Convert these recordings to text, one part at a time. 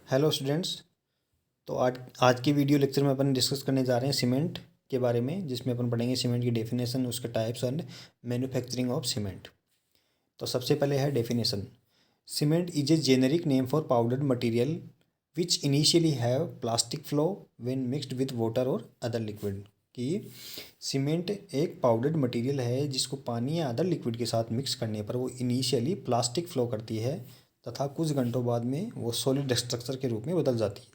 Hello students. तो आज आज की वीडियो लेक्चर में अपन डिस्कस करने जा रहे हैं सीमेंट के बारे में, जिसमें अपन पढ़ेंगे सीमेंट की डेफिनेशन, उसके types and manufacturing of cement. तो सबसे पहले है definition. Cement is a generic name for powdered material which initially have plastic flow when mixed with water और अदर लिक्विड। कि सीमेंट एक पाउडर्ड मटेरियल है जिसको पानी या अदर लिक्विड के साथ मिक्स करने पर वो इनिशियली प्लास्टिक फ्लो करती है तथा कुछ घंटों बाद में वो सॉलिड स्ट्रक्चर के रूप में बदल जाती है,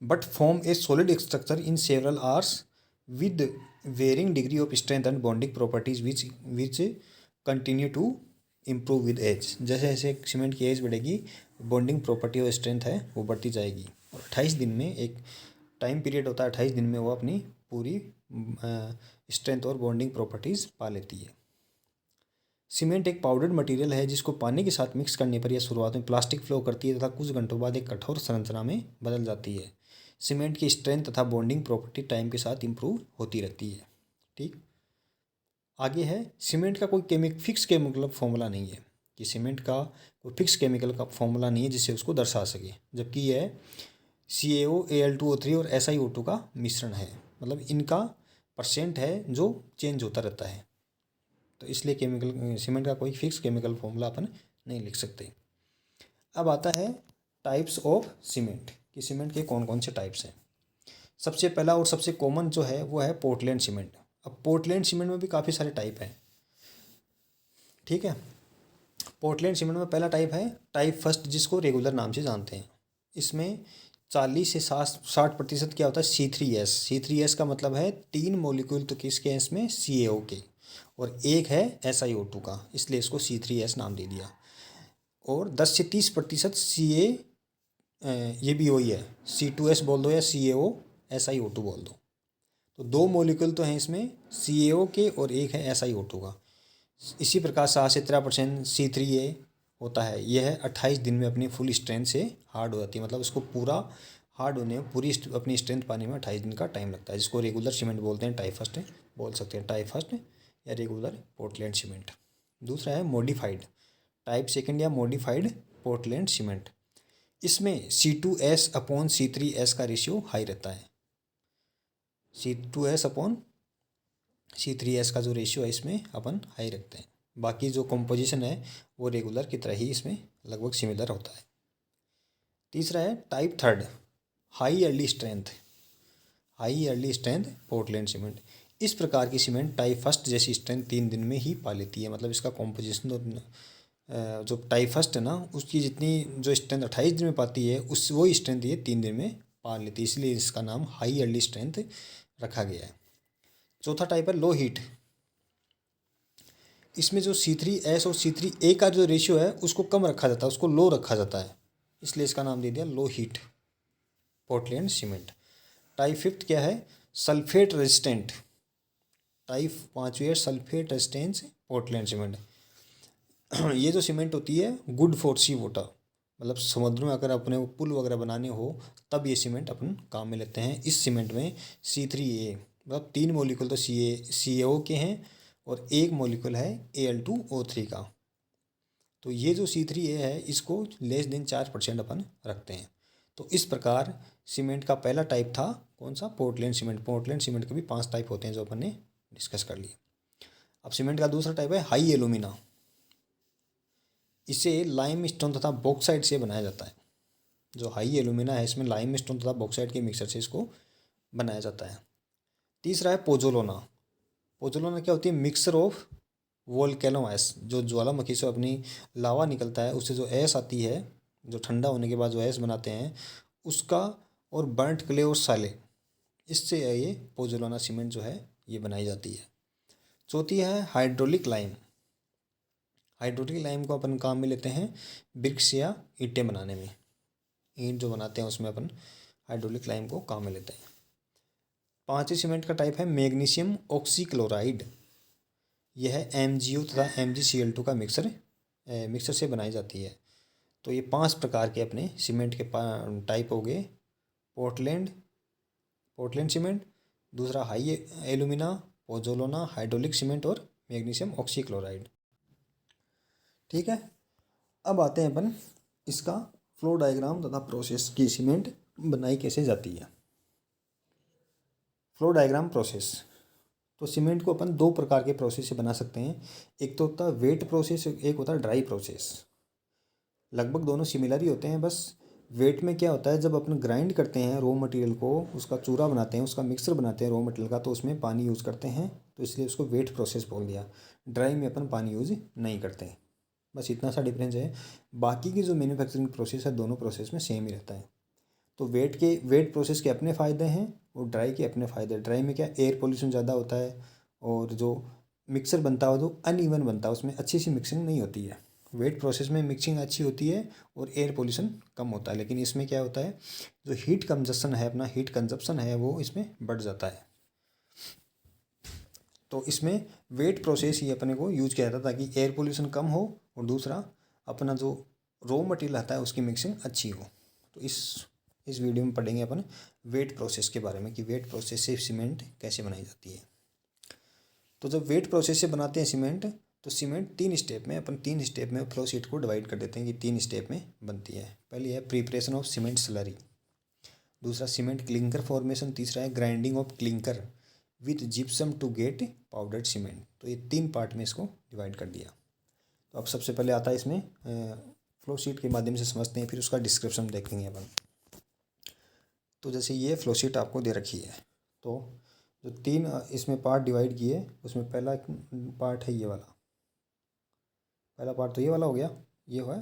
but form a solid structure in several hours with varying degree of strength and bonding properties which continue to improve with age. जैसे जैसे सीमेंट की एज बढ़ेगी, बॉन्डिंग प्रॉपर्टी और स्ट्रेंथ है वो बढ़ती जाएगी, और 28 दिन में एक टाइम पीरियड होता है, 28 दिन में वो अपनी पूरी स्ट्रेंथ और बॉन्डिंग प्रॉपर्टीज़ पा लेती है। सीमेंट एक पाउडर्ड मटेरियल है जिसको पानी के साथ मिक्स करने पर यह शुरुआत में प्लास्टिक फ्लो करती है तथा कुछ घंटों बाद एक कठोर संरचना में बदल जाती है। सीमेंट की स्ट्रेंथ तथा बॉन्डिंग प्रॉपर्टी टाइम के साथ इम्प्रूव होती रहती है। ठीक, आगे है सीमेंट का कोई फिक्स केमिकल फॉर्मूला नहीं है, कि सीमेंट का कोई फिक्स केमिकल का फॉर्मूला नहीं है जिससे उसको दर्शा सके, जबकि यह CaO Al2O3 और SiO2 का मिश्रण है। मतलब इनका परसेंट है जो चेंज होता रहता है, तो इसलिए केमिकल सीमेंट का कोई फिक्स केमिकल फॉर्मूला अपन नहीं लिख सकते। अब आता है टाइप्स ऑफ सीमेंट, कि सीमेंट के कौन कौन से टाइप्स हैं। सबसे पहला और सबसे कॉमन जो है वो है पोर्टलैंड सीमेंट। अब पोर्टलैंड सीमेंट में भी काफ़ी सारे टाइप हैं। ठीक है, पोर्टलैंड सीमेंट में पहला टाइप है टाइप फर्स्ट, जिसको रेगुलर नाम से जानते हैं। इसमें 40 से 60% क्या होता है, C3S का मतलब है 3 मॉलिक्यूल तो किसके हैं इसमें, CaO के, और एक है SiO2 का, इसलिए इसको C3S नाम दे दिया। और 10 से 30% ये भी वही है, C2S बोल दो या SiO2 बोल दो। तो 2 मॉलिक्यूल तो हैं इसमें CaO के और एक है SiO2 का। इसी प्रकार 60-70% C3A होता है। यह 28 दिन में अपनी फुल स्ट्रेंथ से हार्ड हो जाती है, मतलब उसको पूरा हार्ड होने में पूरी अपनी स्ट्रेंथ पाने में 28 दिन का टाइम लगता है, जिसको रेगुलर सीमेंट बोलते हैं, टाइप फर्स्ट बोल सकते हैं, टाइप फर्स्ट या रेगुलर पोर्टलैंड सीमेंट। दूसरा है मॉडिफाइड टाइप सेकंड या मॉडिफाइड पोर्टलैंड सीमेंट। इसमें C2S/C3S का रेशियो हाई रहता है। C2S/C3S का जो रेशियो है इसमें अपन हाई रखते हैं। बाकी जो कंपोजिशन है वो रेगुलर की तरह ही इसमें लगभग सिमिलर होता है। तीसरा है type third, high early strength Portland cement. इस प्रकार की सीमेंट टाइप फर्स्ट जैसी स्ट्रेंथ 3 दिन में ही पा लेती है। मतलब इसका कॉम्पोजिशन जो टाइप फर्स्ट है ना, उसकी जितनी जो स्ट्रेंथ 28 दिन में पाती है उस वही स्ट्रेंथ ये 3 दिन में पा लेती है, इसलिए इसका नाम हाई अर्ली स्ट्रेंथ रखा गया है। चौथा टाइप है लो हीट। इसमें जो C3S और C3A का जो रेशियो है उसको कम रखा जाता है, उसको लो रखा जाता है, इसलिए इसका नाम दे दिया low heat Portland cement. Type fifth क्या है, सल्फेट रेजिस्टेंट। टाइप पाँचवी है सल्फेट रेजिस्टेंस पोर्टलैंड सीमेंट। ये जो सीमेंट होती है गुड फॉर सी वाटर, मतलब समुद्र में अगर अपने पुल वगैरह बनाने हो तब ये सीमेंट अपन काम में लेते हैं। इस सीमेंट में C3A मतलब 3 मॉलिक्यूल तो CaO के हैं और एक मॉलिक्यूल है Al2O3 का। तो ये जो C3A है इसको लेस देन 4% अपन रखते हैं। तो इस प्रकार सीमेंट का पहला टाइप था कौन सा, पोर्टलैंड सीमेंट। पोर्टलैंड सीमेंट के भी 5 टाइप होते हैं जो अपन ने डिस्कस कर लिए। अब सीमेंट का दूसरा टाइप है हाई एलुमिना। इसे लाइम स्टोन तथा बॉक्साइट से बनाया जाता है। जो हाई एलुमिना है इसमें लाइम स्टोन तथा बॉक्साइट के मिक्सर से इसको बनाया जाता है। तीसरा है पोजोलोना। पोजोलोना क्या होती है, मिक्सर ऑफ वोल्केनो ऐश। जो ज्वालामुखी से अपनी लावा निकलता है उससे जो ऐश आती है, जो ठंडा होने के बाद जो ऐश बनाते हैं उसका, और बर्nt क्ले और साले, इससे ये पोजोलोना सीमेंट जो है ये बनाई जाती है। चौथी है हाइड्रोलिक लाइम। हाइड्रोलिक लाइम को अपन काम में लेते हैं ब्रिक्स या ईंटें बनाने में। ईंट जो बनाते हैं उसमें अपन हाइड्रोलिक लाइम को काम में लेते हैं। पांचवी सीमेंट का टाइप है मैग्नीशियम ऑक्सीक्लोराइड। यह MgO तथा MgCl2 का मिक्सर से बनाई जाती है। तो ये 5 प्रकार के अपने सीमेंट के टाइप हो गए, पोर्टलैंड सीमेंट, दूसरा high alumina, pozzolana, hydraulic cement और मैग्नीशियम ऑक्सीक्लोराइड। ठीक है, अब आते हैं अपन इसका फ्लो डायग्राम तथा प्रोसेस की सीमेंट बनाई कैसे जाती है। फ्लो डायग्राम प्रोसेस, तो सीमेंट को अपन दो प्रकार के प्रोसेस से बना सकते हैं। एक तो होता है वेट प्रोसेस, एक होता है ड्राई प्रोसेस। लगभग दोनों सिमिलर ही होते हैं, बस वेट में क्या होता है, जब अपन ग्राइंड करते हैं रॉ मटेरियल को, उसका चूरा बनाते हैं, उसका मिक्सर बनाते हैं रॉ मटेरियल का, तो उसमें पानी यूज़ करते हैं, तो इसलिए उसको वेट प्रोसेस बोल दिया। ड्राई में अपन पानी यूज़ नहीं करते, बस इतना सा डिफरेंस है। बाकी की जो मैन्युफैक्चरिंग प्रोसेस है दोनों प्रोसेस में सेम ही रहता है। तो वेट प्रोसेस के अपने फ़ायदे हैं और ड्राई के अपने फ़ायदे हैं। ड्राई में क्या, एयर पोल्यूशन ज़्यादा होता है और जो मिक्सर बनता है वो अनइवन बनता है, उसमें अच्छी सी मिक्सिंग नहीं होती है। वेट प्रोसेस में मिक्सिंग अच्छी होती है और एयर पोल्यूशन कम होता है, लेकिन इसमें क्या होता है, जो हीट कंजप्शन है, अपना हीट कंजप्शन है वो इसमें बढ़ जाता है। तो इसमें वेट प्रोसेस ही अपने को यूज किया जाता है ताकि एयर पोल्यूशन कम हो और दूसरा अपना जो रॉ मटेरियल आता है उसकी मिक्सिंग अच्छी हो। तो इस वीडियो में पढ़ेंगे अपन वेट प्रोसेस के बारे में कि वेट प्रोसेस से सीमेंट कैसे बनाई जाती है। तो जब वेट प्रोसेस से बनाते हैं सीमेंट, तो सीमेंट 3 स्टेप में, अपन 3 स्टेप में फ्लो शीट को डिवाइड कर देते हैं कि 3 स्टेप में बनती है। पहली है प्रिपरेशन ऑफ सीमेंट स्लरी, दूसरा सीमेंट क्लिंकर फॉर्मेशन, तीसरा है grinding of clinker with gypsum to get powdered cement. तो ये 3 पार्ट में इसको डिवाइड कर दिया। तो अब सबसे पहले आता है इसमें फ्लो शीट के माध्यम से समझते हैं, फिर उसका डिस्क्रिप्शन देखेंगे अपन। तो जैसे ये फ्लो शीट आपको दे रखी है, तो जो 3 इसमें पार्ट डिवाइड किए, उसमें पहला पार्ट है ये वाला, पहला पार्ट तो ये वाला हो गया, ये है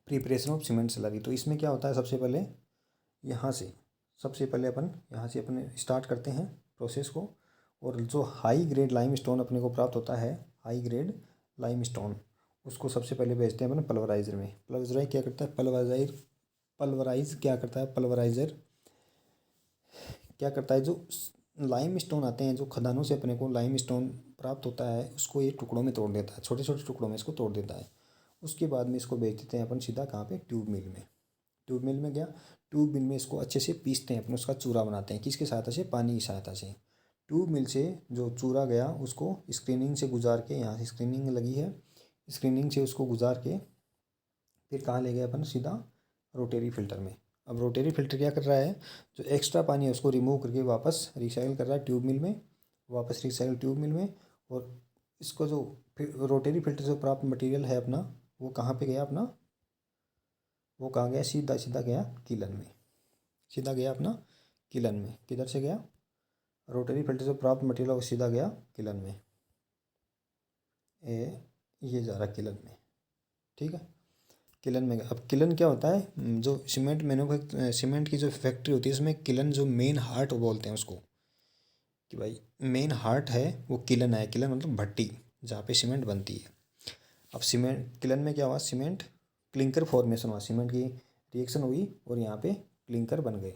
प्रिपरेशन ऑफ सीमेंट स्लरी। तो इसमें क्या होता है, सबसे पहले अपन यहाँ से अपन स्टार्ट करते हैं प्रोसेस को, और जो हाई ग्रेड लाइम स्टोन अपने को प्राप्त होता है, हाई ग्रेड लाइम स्टोन, उसको सबसे पहले भेजते हैं अपन पल्वराइजर में। पल्वराइज क्या करता है, पल्वराइजर क्या करता है, जो लाइम स्टोन आते हैं, जो खदानों से अपने को लाइम स्टोन प्राप्त होता है, उसको ये टुकड़ों में तोड़ देता है, छोटे छोटे टुकड़ों में इसको तोड़ देता है। उसके बाद में इसको भेज देते हैं अपन सीधा कहाँ पे, ट्यूब मिल में। ट्यूब मिल में क्या, ट्यूब मिल में इसको अच्छे से पीसते हैं अपन, उसका चूरा बनाते हैं, किसके सहायता से, पानी की सहायता से। ट्यूब मिल से जो चूरा गया उसको स्क्रीनिंग से गुजार के, यहाँ से स्क्रीनिंग लगी है, स्क्रीनिंग से उसको गुजार के फिर कहाँ ले गए अपन, सीधा रोटेरी फिल्टर में। अब रोटेरी फिल्टर क्या कर रहा है, जो एक्स्ट्रा पानी है उसको रिमूव करके वापस रिसाइकिल कर रहा है ट्यूब मिल में, वापस रिसाइकिल ट्यूब मिल में। और इसको जो रोटेरी फिल्टर से प्राप्त मटेरियल है अपना, वो कहाँ पे गया अपना, वो कहाँ गया, सीधा सीधा गया किलन में, सीधा गया अपना किलन में। किधर से गया, रोटरी फिल्टर से प्राप्त मटेरियल सीधा गया किलन में, ये जा रहा किलन में, ठीक है, किलन में। अब किलन क्या होता है, जो सीमेंट की जो फैक्ट्री होती है उसमें किलन जो मेन हार्ट बोलते हैं उसको, कि भाई मेन हार्ट है वो किलन है। किलन मतलब भट्टी जहाँ पे सीमेंट बनती है। अब सीमेंट किलन में क्या हुआ, सीमेंट क्लिंकर फॉर्मेशन हुआ, सीमेंट की रिएक्शन हुई और यहाँ पे क्लिंकर बन गए,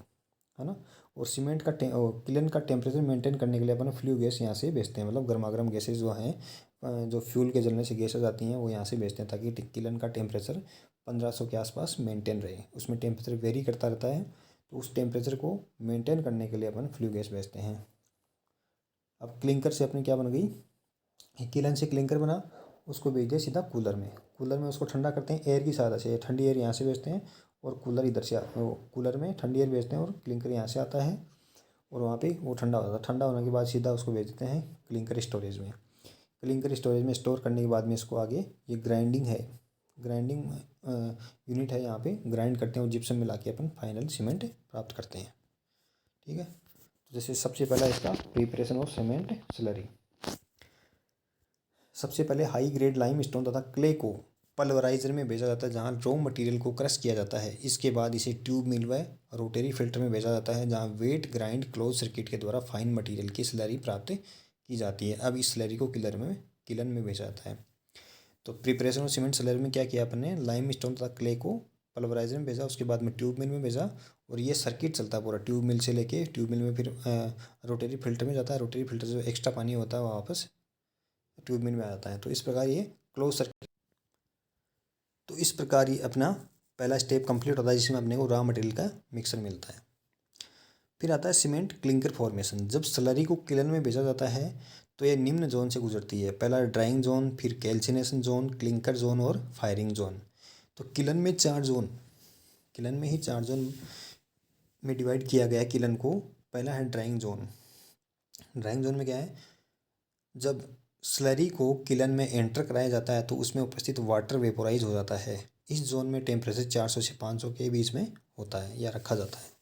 है ना। और सीमेंट का किलन का टेम्परेचर मेंटेन करने के लिए अपन फ्लू गैस यहाँ से भेजते हैं, मतलब गर्मा गर्म गैसेज जो हैं, जो फ्यूल के जलने से गैसेज आती हैं वो यहाँ से भेजते हैं, ताकि किलन का टेम्परेचर 1500 के आसपास मेंटेन रहे। उसमें टेम्परेचर वेरी करता रहता है, तो उस टेम्परेचर को मेंटेन करने के लिए अपन फ्लू गैस भेजते हैं। अब क्लिंकर से अपनी क्या बन गई, किलन से क्लिंकर बना, उसको भेज दिया सीधा कूलर में। कूलर में उसको ठंडा करते हैं एयर की सहायता से, ठंडी एयर यहाँ से भेजते हैं और कूलर इधर से कूलर में ठंडी एयर भेजते हैं और क्लिंकर यहाँ से आता है और वहाँ पे वो ठंडा होता है। ठंडा होने के बाद सीधा उसको भेज देते हैं क्लिंकर स्टोरेज में। क्लिंकर स्टोरेज में स्टोर करने के बाद में इसको आगे ये ग्राइंडिंग यूनिट है, यहाँ पे ग्राइंड करते हैं और जिप्सम मिला के अपन फाइनल सीमेंट प्राप्त करते हैं, ठीक है। तो जैसे सबसे पहला इसका प्रिपरेशन ऑफ सीमेंट स्लरी। सबसे पहले हाई ग्रेड लाइम स्टोन तथा क्ले को पल्वराइजर में भेजा जाता है, जहाँ रॉ मटेरियल को क्रश किया जाता है। इसके बाद इसे ट्यूब मिल व रोटरी फिल्टर में भेजा जाता है, जहाँ वेट ग्राइंड क्लोज सर्किट के द्वारा फाइन मटेरियल की स्लरी प्राप्त की जाती है। अब इस स्लरी को किलन में भेजा जाता है। तो प्रिपरेशन ऑफ सीमेंट स्लरी में क्या किया अपन ने, लाइम स्टोन तथा क्ले को पल्वराइजर में भेजा, उसके बाद में ट्यूब मिल में भेजा और ये सर्किट चलता है पूरा, ट्यूब मिल से लेके ट्यूब मिल में फिर रोटरी फिल्टर में जाता है। रोटरी फिल्टर से जो एक्स्ट्रा पानी होता है वो वापस ट्यूब मिल में आ जाता है। तो इस प्रकार ये क्लोज सर्किट, तो इस प्रकार ये अपना पहला स्टेप कंप्लीट होता है, जिसमें अपने को रॉ मटेरियल का मिक्सर मिलता है। फिर आता है सीमेंट क्लिंकर फॉर्मेशन। जब स्लरी को किलन में भेजा जाता है तो ये निम्न जोन से गुजरती है, पहला ड्राइंग जोन, फिर कैल्सिनेशन जोन, क्लिंकर जोन और फायरिंग जोन। तो किलन में 4 जोन, किलन में ही 4 जोन में डिवाइड किया गया है किलन को। पहला है ड्राइंग जोन। ड्राइंग जोन में क्या है, जब स्लरी को किलन में एंटर कराया जाता है तो उसमें उपस्थित वाटर वेपोराइज हो जाता है। इस जोन में टेम्परेचर 400 से 500 के बीच में होता है या रखा जाता है।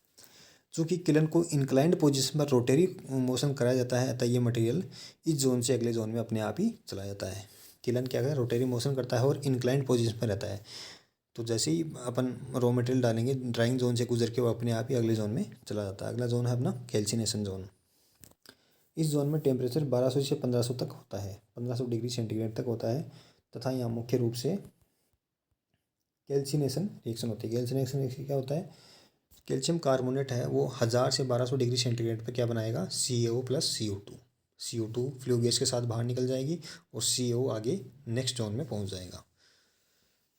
चूँकि किलन को इंक्लाइंड पोजीशन पर रोटेरी मोशन कराया जाता है, अतः ये मटेरियल इस जोन से अगले जोन में अपने आप ही चला जाता है। किलन क्या है, रोटेरी मोशन करता है और इंक्लाइंड पोजीशन पर रहता है। तो जैसे ही अपन रॉ मटेरियल डालेंगे ड्राइंग जोन से गुजर के वो अपने आप ही अगले जोन में चला जाता है। अगला जोन है अपना कैल्सिनेशन जोन। इस जोन में टेम्परेचर 1200 से 1500 तक होता है, 1500 डिग्री सेंटीग्रेड तक होता है तथा यहाँ मुख्य रूप से कैल्सिनेशन रिएक्शन होती है। कैल्सिनेशन रिएक्शन क्या होता है, कैल्शियम कार्बोनेट है वो 1000 से 1200 डिग्री सेंटीग्रेड पर क्या बनाएगा, CaO plus CO2। CO2 flue gas के साथ बाहर निकल जाएगी और CO आगे नेक्स्ट जोन में पहुँच जाएगा।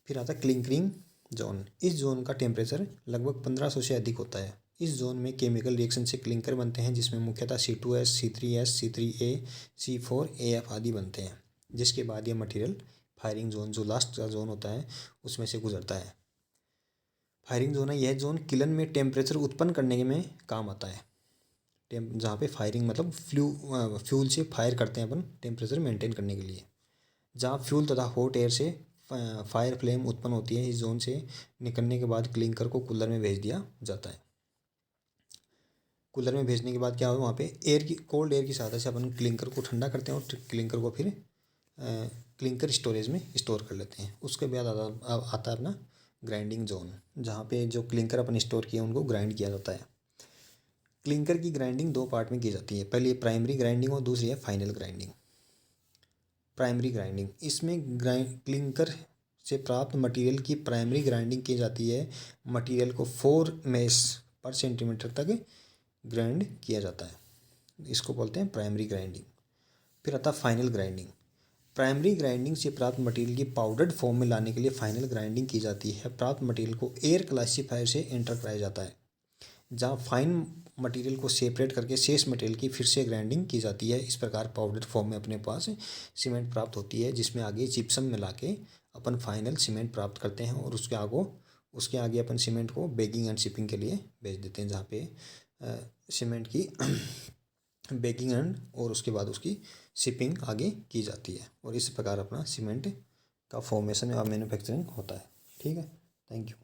फिर आता है क्लिंकरिंग जोन। इस जोन का टेम्परेचर लगभग 1500 से अधिक होता है। इस जोन में केमिकल रिएक्शन से क्लिंकर बनते हैं जिसमें मुख्यतः C2S, C3S, C3A, C4AF आदि बनते हैं, जिसके बाद ये मटेरियल फायरिंग जोन, जो लास्ट का जोन होता है, उसमें से गुजरता है। फायरिंग जोन है, यह जोन किलन में टेम्परेचर उत्पन्न करने में काम आता है। जहाँ पे फायरिंग मतलब फ्यूल से फायर करते हैं अपन टेम्परेचर मेंटेन करने के लिए। जहाँ फ्यूल तथा हॉट एयर से फायर फ्लेम उत्पन्न होती है, इस जोन से निकलने के बाद क्लिंकर को कूलर में भेज दिया जाता है। कूलर में भेजने के बाद क्या होगा, वहाँ पे कोल्ड एयर की सहायता से अपन क्लिंकर को ठंडा करते हैं और क्लिंकर को फिर क्लिंकर स्टोरेज में स्टोर कर लेते हैं। उसके बाद आता है अपना ग्राइंडिंग जोन, जहाँ पे जो क्लिंकर अपन स्टोर किए उनको ग्राइंड किया जाता है। क्लिंकर की ग्राइंडिंग 2 पार्ट में की जाती है, पहली प्राइमरी ग्राइंडिंग और दूसरी है फाइनल ग्राइंडिंग। प्राइमरी ग्राइंडिंग, इसमें क्लिंकर से प्राप्त मटेरियल की प्राइमरी ग्राइंडिंग की जाती है। मटेरियल को 4 मेस पर सेंटीमीटर तक ग्राइंड किया जाता है, इसको बोलते हैं प्राइमरी ग्राइंडिंग। फिर आता है फाइनल ग्राइंडिंग। प्राइमरी ग्राइंडिंग से प्राप्त मटेरियल की पाउडर्ड फॉर्म में लाने के लिए फाइनल ग्राइंडिंग की जाती है। प्राप्त मटेरियल को एयर क्लासीफायर से एंटर कराया जाता है, जहाँ फाइन मटेरियल को सेपरेट करके शेष मटेरियल की फिर से ग्राइंडिंग की जाती है। इस प्रकार पाउडर फॉर्म में अपने पास सीमेंट प्राप्त होती है, जिसमें आगे जिप्सम मिला के अपन फाइनल सीमेंट प्राप्त करते हैं और उसके आगे अपन सीमेंट को बेकिंग एंड शिपिंग के लिए भेज देते हैं, जहाँ पे सीमेंट की बेकिंग एंड और उसके बाद उसकी शिपिंग आगे की जाती है। और इस प्रकार अपना सीमेंट का फॉर्मेशन या मैन्युफैक्चरिंग होता है। ठीक है, थैंक यू।